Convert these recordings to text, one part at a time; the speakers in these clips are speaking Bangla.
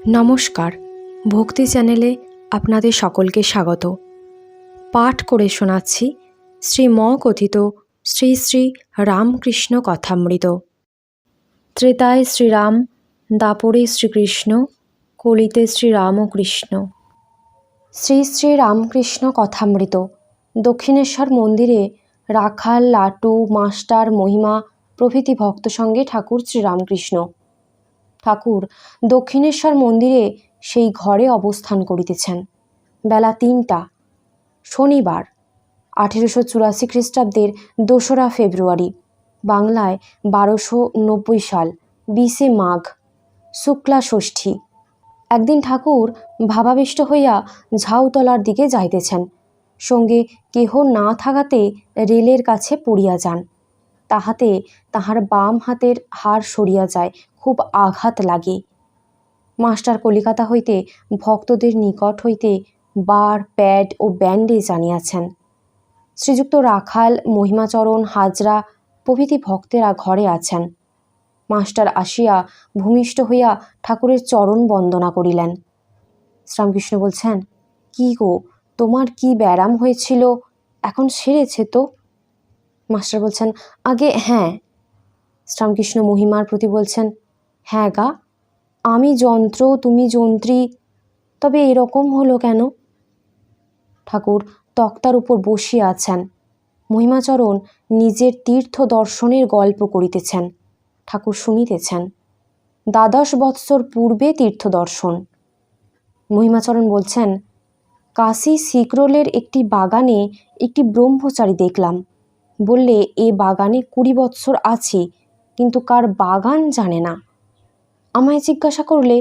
নমস্কার, ভক্তি চ্যানেলে আপনাদের সকলকে স্বাগত। পাঠ করে শোনাচ্ছি শ্রীম কথিত শ্রী শ্রী রামকৃষ্ণ কথামৃত। ত্রেতায় শ্রীরাম, দাপরে শ্রীকৃষ্ণ, কলিতে শ্রীরামকৃষ্ণ। শ্রী শ্রী রামকৃষ্ণ কথামৃত। দক্ষিণেশ্বর মন্দিরে রাখাল, লাটু, মাস্টার, মহিমা প্রভৃতি ভক্ত সঙ্গে ঠাকুর শ্রীরামকৃষ্ণ। ঠাকুর দক্ষিণেশ্বর মন্দিরে সেই ঘরে অবস্থান করিতেছেন। বেলা ৩টা, শনিবার, 1884 খ্রিস্টাব্দের 2রা ফেব্রুয়ারি, বাংলায় 1290 সাল, 20 মাঘ, শুক্লা ষষ্ঠী। একদিন ঠাকুর ভাবাবিষ্ট হইয়া ঝাউতলার দিকে যাইতেছেন। সঙ্গে কেহ না থাকাতে রেলের কাছে পড়িয়া যান। তাহাতে তাহার বাম হাতের হাড় সরিয়া যায়, খুব আঘাত লাগে। মাস্টার কলিকাতা হইতে ভক্তদের নিকট হইতে বার, প্যাড ও ব্যান্ডেজ আনিয়াছেন। শ্রীযুক্ত রাখাল, মহিমাচরণ, হাজরা প্রভৃতি ভক্তেরা ঘরে আছেন। মাস্টার আসিয়া ভূমিষ্ঠ হইয়া ঠাকুরের চরণ বন্দনা করিলেন। শ্রীরামকৃষ্ণ বলছেন, কি গো, তোমার কি ব্যারাম হয়েছিল, এখন সেরেছে তো? মাস্টার বলছেন, আগে হ্যাঁ। শ্রীরামকৃষ্ণ মহিমার প্রতি বলছেন, হ্যাঁ গা, আমি যন্ত্র তুমি যন্ত্রী, তবে এরকম হলো কেন? ঠাকুর তক্তার উপর বসিয়া আছেন। মহিমাচরণ নিজের তীর্থ দর্শনের গল্প করিতেছেন। ঠাকুর শুনিতেছেন। 12 বৎসর পূর্বে তীর্থ দর্শন। মহিমাচরণ বলছেন, কাশী সিকরোলের একটি বাগানে একটি ব্রহ্মচারী দেখলাম। বললে এ বাগানে 20 বৎসর আছে, কিন্তু কার বাগান জানে না। আমায় জিজ্ঞাসা করলে,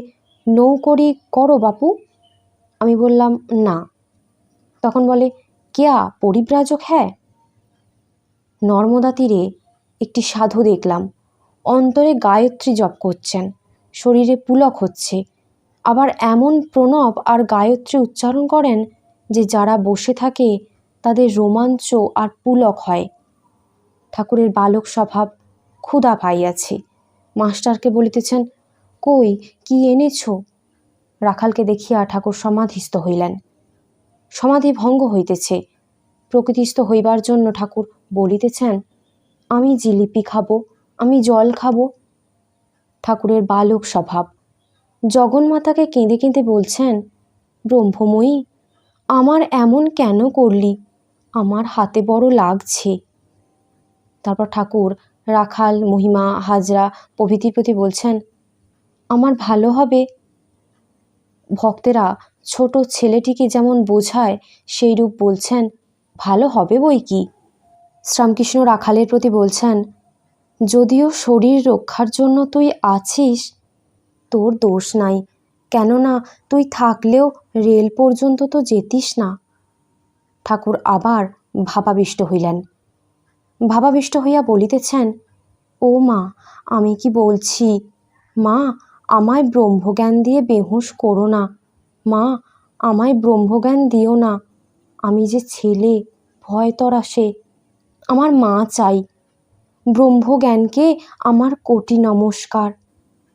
নৌকরি করো বাপু? আমি বললাম না। তখন বলে, কেয়া পরিব্রাজক হ্যাঁ? নর্মদা তীরে একটি সাধু দেখলাম, অন্তরে গায়ত্রী জপ করছেন, শরীরে পুলক হচ্ছে, আবার এমন প্রণব আর গায়ত্রী উচ্চারণ করেন যে যারা বসে থাকে তাদের রোমাঞ্চ আর পুলক হয়। ঠাকুরের বালক স্বভাব, ক্ষুধা পাইয়াছে। মাস্টারকে বলিতেছেন, কই কি এনেছ? রাখালকে দেখিয়া ঠাকুর সমাধিস্থ হইলেন। সমাধি ভঙ্গ হইতেছে। প্রকৃতিস্থ হইবার জন্য ঠাকুর বলিতেছেন, আমি জিলিপি খাবো, আমি জল খাবো। ঠাকুরের বালক স্বভাব। জগন্মাতাকে কেঁদে কেঁদে বলছেন, ব্রহ্মময়ী, আমার এমন কেন করলি? আমার হাতে বড় লাগছে। তারপর ঠাকুর রাখাল, মহিমা, হাজরা প্রভৃতির প্রতি বলছেন, আমার ভালো হবে। ভক্তেরা ছোট ছেলেটিকে যেমন বোঝায় সেই রূপ বলছেন, ভালো হবে বই কি। শ্রীরামকৃষ্ণ রাখালের প্রতি বলছেন, যদিও শরীর রক্ষার জন্য তুই আছিস, তোর দোষ নাই, কেননা তুই থাকলেও রেল পর্যন্ত তো যেতিস না। ঠাকুর আবার ভাবাবিষ্ট হইলেন। ভাবাবিষ্ট হইয়া বলিতেছেন, ও মা, আমি কি বলছি, মা আমায় ব্রহ্মজ্ঞান দিয়ে বেহুঁশ করো না, মা আমায় ব্রহ্মজ্ঞান দিও না, আমি যে ছেলে, ভয় তরাসে, আমার মা চাই। ব্রহ্মজ্ঞানকে আমার কোটি নমস্কার,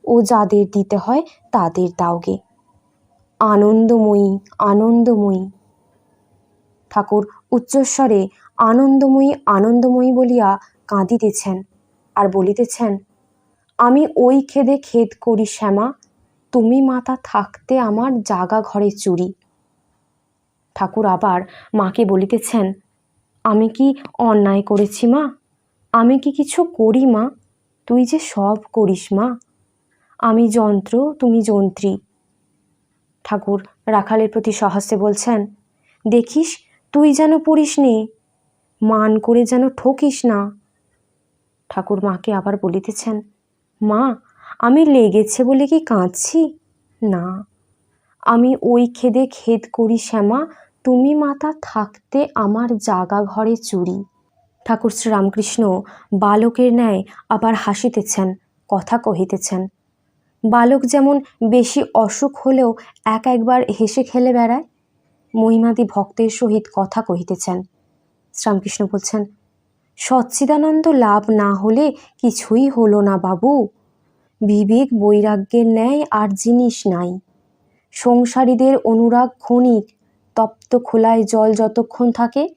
ও যাদের দিতে হয় তাদের দাওগে। আনন্দময়ী, আনন্দময়ী। ঠাকুর উচ্চস্বরে আনন্দময়ী, আনন্দময়ী বলিয়া কাঁদিতেছেন আর বলিতেছেন, আমি ওই খেদে খেদ করি শ্যামা, তুমি মাতা থাকতে আমার জাগা ঘরে চুরি। ঠাকুর আবার মাকে বলিতেছেন, আমি কি অন্যায় করেছি মা? আমি কি কিছু করি মা? তুই যে সব করিস মা। আমি যন্ত্র, তুমি যন্ত্রী। ঠাকুর রাখালের প্রতি সহাস্যে বলছেন, দেখিস তুই যেন পড়িস নে, মান করে যেন ঠকিস না। ঠাকুর মাকে আবার বলিতেছেন, মা আমি লেগেছে বলে কি কাঁদছি? না, আমি ওই খেদে খেদ করি শ্যামা, তুমি মাতা থাকতে আমার জাগা ঘরে চুরি। ঠাকুর শ্রীরামকৃষ্ণ বালকের ন্যায় আবার হাসিতেছেন, কথা কহিতেছেন। বালক যেমন বেশি অসুখ হলেও একবার হেসে খেলে বেড়ায়, মহিমাদি ভক্তের সহিত কথা কহিতেছেন। শ্রীরামকৃষ্ণ বলছেন, সচ্চিদানন্দ লাভ না হলে কিছুই হলো না বাবু। বিবেক বৈরাগ্যের ন্যায় আর জিনিস নাই। সংসারীদের অনুরাগ ক্ষণিক, তপ্ত খোলায় জল যতক্ষণ থাকে।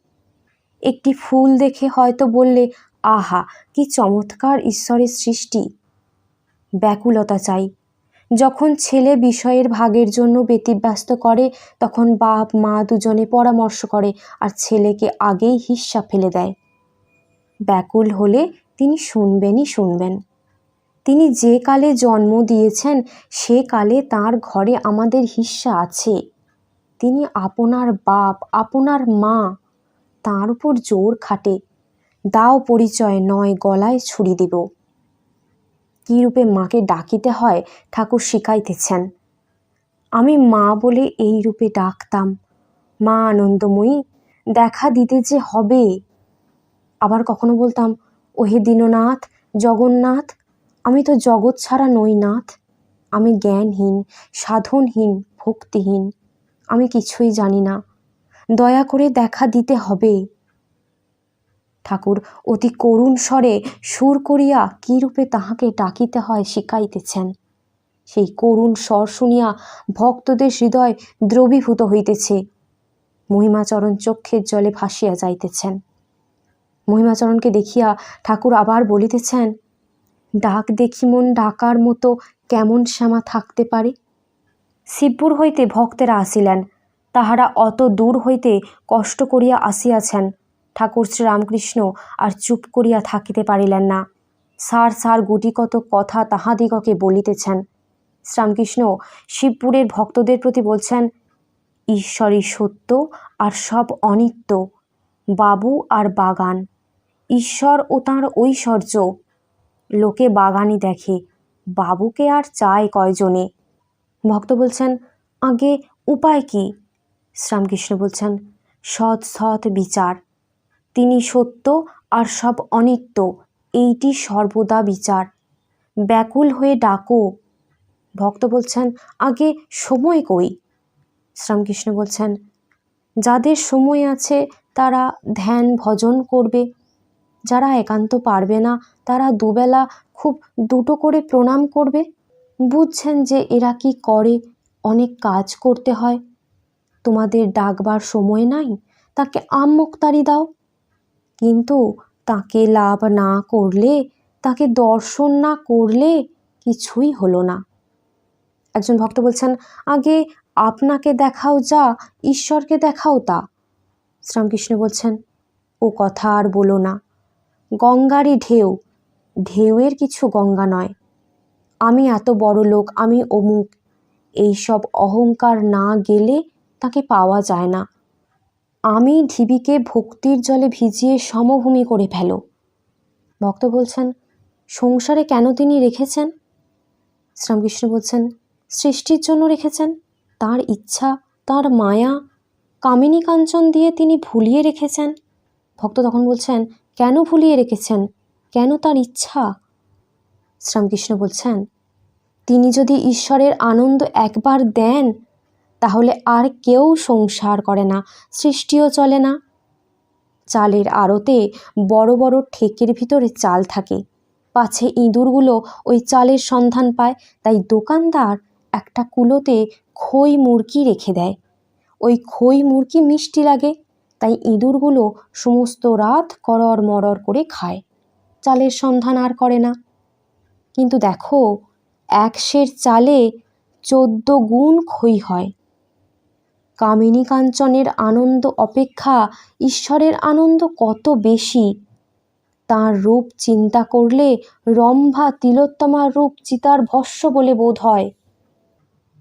একটি ফুল দেখে হয়তো বললে, আহা কি চমৎকার ঈশ্বরের সৃষ্টি। ব্যাকুলতা চাই। যখন ছেলে বিষয়ের ভাগের জন্য ব্যতিব্যস্ত করে, তখন বাপ মা দুজনে পরামর্শ করে আর ছেলেকে আগেই হিস্সা ফেলে দেয়। ব্যাকুল হলে তিনি শুনবেন। তিনি যে কালে জন্ম দিয়েছেন সে কালে তাঁর ঘরে আমাদের হিস্সা আছে। তিনি আপনার বাপ, আপনার মা, তাঁর উপর জোর খাটে। দাও পরিচয়, নয় গলায় ছুরি দেব। কী রূপে মাকে ডাকিতে হয় ঠাকুর শিখাইতেছেন। আমি মা বলে এই রূপে ডাকতাম, মা আনন্দময়ী, দেখা দিতে যে হবে। আবার কখনো বলতাম, ওহে দীননাথ, জগন্নাথ, আমি তো জগৎ ছাড়া নই নাথ। আমি জ্ঞানহীন, সাধনহীন, ভক্তিহীন, আমি কিছুই জানি না, দয়া করে দেখা দিতে হবে। ঠাকুর অতি করুণ স্বরে সুর করিয়া কী রূপে তাহাকে ডাকিতে হয় শিখাইতেছেন। সেই করুণ স্বর শুনিয়া ভক্তদের হৃদয় দ্রবীভূত হইতেছে। মহিমাচরণ চক্ষের জলে ভাসিয়া যাইতেছেন। মহিমাচরণকে দেখিয়া ঠাকুর আবার বলিতেছেন, ডাক দেখি মন ডাকার মতো কেমন শ্যামা থাকতে পারে। শিবপুর হইতে ভক্তেরা আসিলেন। তাহারা অত দূর হইতে কষ্ট করিয়া আসিয়াছেন। ঠাকুর শ্রীরামকৃষ্ণ আর চুপ করিয়া থাকিতে পারিলেন না। সার গুটিকত কথা তাহাদিগকে বলিতেছেন। শ্রীরামকৃষ্ণ শিবপুরের ভক্তদের প্রতি বলছেন, ঈশ্বরই সত্য আর সব অনিত্য, বাবু আর বাগান, ঈশ্বর ও তাঁর ঐশ্বর্য। লোকে বাগানই দেখে, বাবুকে আর চায় কয়জনে। ভক্ত বলছেন, আগে উপায় কি? শ্রীরামকৃষ্ণ বলছেন, সৎ বিচার। তিনি সত্য আর সব অনিত্য, এইটি সর্বদা বিচার। ব্যাকুল হয়ে ডাকো। ভক্ত বলছেন, আগে সময় কই? শ্রীরামকৃষ্ণ বলছেন, যাদের সময় আছে তারা ধ্যান ভজন করবে। যারা একান্ত পারবে না তারা দুবেলা খুব দুটো করে প্রণাম করবে। বুঝছেন যে এরা কি করে, অনেক কাজ করতে হয়। তোমাদের ডাকবার সময় নাই, তাকে আম-মুক্তারি দাও। কিন্তু তাকে লাভ না করলে, তাকে দর্শন না করলে কিছুই হলো না। একজন ভক্ত বলছেন, আগে আপনাকে দেখাও যা, ঈশ্বরকে দেখাও তা। শ্রীরামকৃষ্ণ বলছেন, ও কথা আর বলো না। গঙ্গারই ঢেউ, ঢেউয়ের কিছু গঙ্গা নয়। আমি এত বড় লোক, আমি অমুক, এইসব অহংকার না গেলে তাকে পাওয়া যায় না। আমি ঢিবিকে ভক্তির জলে ভিজিয়ে সমভূমি করে ফেলো। ভক্ত বলছেন, সংসারে কেন তিনি রেখেছেন? শ্রীরামকৃষ্ণ বলছেন, সৃষ্টির জন্য রেখেছেন। তার ইচ্ছা, তার মায়া, কামিনী কাঞ্চন দিয়ে তিনি ভুলিয়ে রেখেছেন। ভক্ত তখন বলছেন, কেন ভুলিয়ে রেখেছেন, কেন তার ইচ্ছা? শ্রীরামকৃষ্ণ বলছেন, তিনি যদি ঈশ্বরের আনন্দ একবার দেন তাহলে আর কেউ সংসার করে না, সৃষ্টিও চলে না। চালের আড়তে বড় বড় ঠেকের ভিতরে চাল থাকে, পাছে ইঁদুরগুলো ওই চালের সন্ধান পায়, তাই দোকানদার একটা কুলোতে খই মুরগি রেখে দেয়। ওই খই মুরগি মিষ্টি লাগে, তাই ইঁদুরগুলো সমস্ত রাত করর মরর করে খায়, চালের সন্ধান আর করে না। কিন্তু দেখো, 1 সের চালে 14 গুণ খই হয়। কামিনী কাঞ্চনের আনন্দ অপেক্ষা ঈশ্বরের আনন্দ কত বেশি। তাঁর রূপ চিন্তা করলে রম্ভা তিলোত্তমার রূপ চিতার ভস্ম বলে বোধ হয়।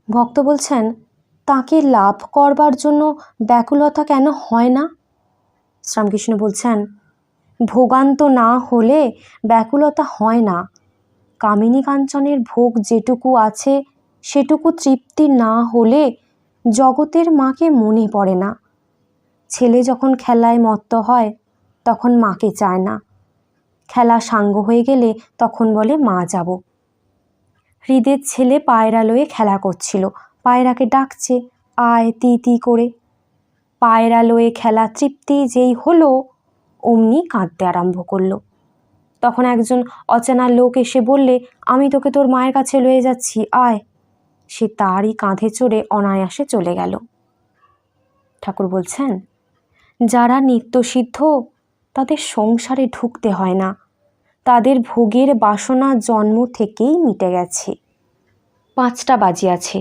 ভক্ত বলছেন, তাকে লাভ করবার জন্য ব্যাকুলতা কেন হয় না? শ্রীরামকৃষ্ণ বলছেন, ভোগান্ত না হলে ব্যাকুলতা হয় না। কামিনী কাঞ্চনের ভোগ যেটুকু আছে সেটুকু তৃপ্তি না হলে জগতের মাকে মনে পড়ে না। ছেলে যখন খেলায় মত্ত হয় তখন মাকে চায় না, খেলা সাঙ্গ হয়ে গেলে তখন বলে মা যাব। হৃদের ছেলে পায়রা লয়ে খেলা করছিল, পায়রাকে ডাকছে আয় তি তি করে। পায়রা লয়ে খেলা তৃপ্তি যেই হলো অমনি কাঁদতে আরম্ভ করলো। তখন একজন অচেনা লোক এসে বললে, আমি তোকে তোর মায়ের কাছে লয়ে যাচ্ছি, আয়। সে তারই কাঁধে চড়ে অনায়াসে চলে গেল। ঠাকুর বলছেন, যারা নিত্যসিদ্ধ তাদের সংসারে ঢুকতে হয় না, তাদের ভোগের বাসনা জন্ম থেকেই মিটে গেছে। 5টা বাজিয়াছে,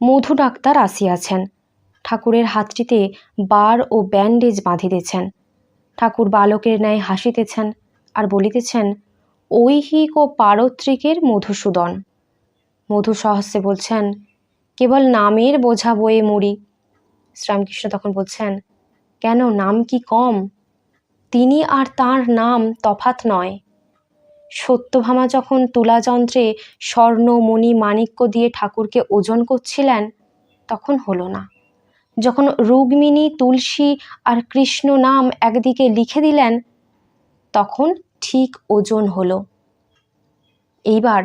মধু ডাক্তার আসিয়াছেন। ঠাকুরের হাতটিতে বার ও ব্যান্ডেজ বাঁধিতেছেন। ঠাকুর বালকের ন্যায় হাসিতেছেন আর বলিতেছেন, ঐহিক ও পারত্রিকের মধুসূদন। মধু সহস্রে বলছেন, কেবল নামের বোঝা বয়ে মরি। শ্রীরামকৃষ্ণ তখন বলছেন, কেন, নাম কি কম? তিনি আর তাঁর নাম তফাৎ নয়। সত্যভামা যখন তুলাযন্ত্রে স্বর্ণ মণি মাণিক্য দিয়ে ঠাকুরকে ওজন করছিলেন তখন হলো না। যখন রুক্মিণী, তুলসী আর কৃষ্ণ নাম একদিকে লিখে দিলেন তখন ঠিক ওজন হলো। এইবার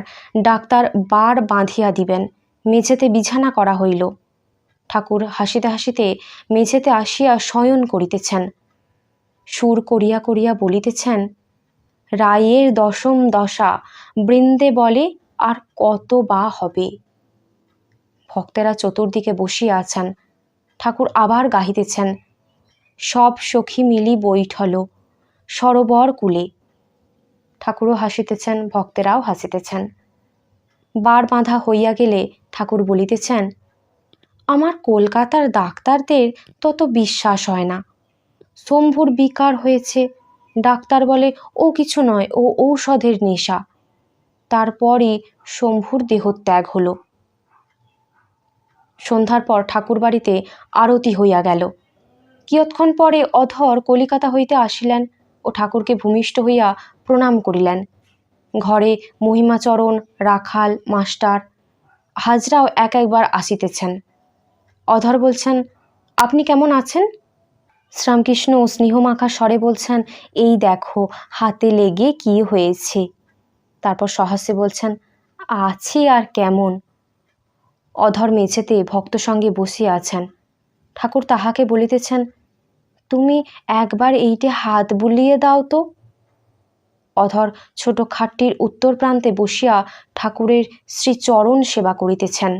ডাক্তার বার বাঁধিয়া দিবেন, মেঝেতে বিছানা করা হইল। ঠাকুর হাসিতে হাসিতে মেঝেতে আসিয়া শয়ন করিতেছেন। সুর করিয়া করিয়া বলিতেছেন, রায়ের 10ম দশা, বৃন্দে বলে আর কত বা হবে। ভক্তেরা চতুর্দিকে বসিয়া আছেন। ঠাকুর আবার গাহিতেছেন, সব সখী মিলি বৈঠল সরোবর কূলে। ঠাকুরও হাসিতেছেন, ভক্তেরাও হাসিতেছেন। বার বাঁধা হইয়া গেলে ঠাকুর বলিতেছেন, আমার কলকাতার ডাক্তারদের তত বিশ্বাস হয় না। শম্ভুর বিকার হয়েছে, ডাক্তার বলে ও কিছু নয়, ও ঔষধের নেশা। তারপরই শম্ভুর দেহত্যাগ হলো। সন্ধ্যার পর ঠাকুর বাড়িতে আরতি হইয়া গেল। কিয়ৎক্ষণ পরে অধর কলিকাতা হইতে আসিলেন ও ঠাকুরকে ভূমিষ্ঠ হইয়া প্রণাম করিলেন। ঘরে মহিমাচরণ, রাখাল, মাস্টার, হাজরাও এক একবার আসিতেছেন। অধর বলছেন, আপনি কেমন আছেন? শ্রীরামকৃষ্ণ স্নেহমাখা স্বরে বলছেন, এই দেখো হাতে লেগে কি হয়েছে। তারপর সহাস্যে বলছেন, আছি আর কেমন। অধর মেঝেতে ভক্ত সঙ্গে বসিয়া আছেন। ঠাকুর তাহাকে বলিতেছেন, তুমি একবার এইটে হাত বুলিয়ে দাও তো। অধর ছোট খাটটির উত্তর প্রান্তে বসিয়া ঠাকুরের শ্রীচরণ সেবা করিতেছেন।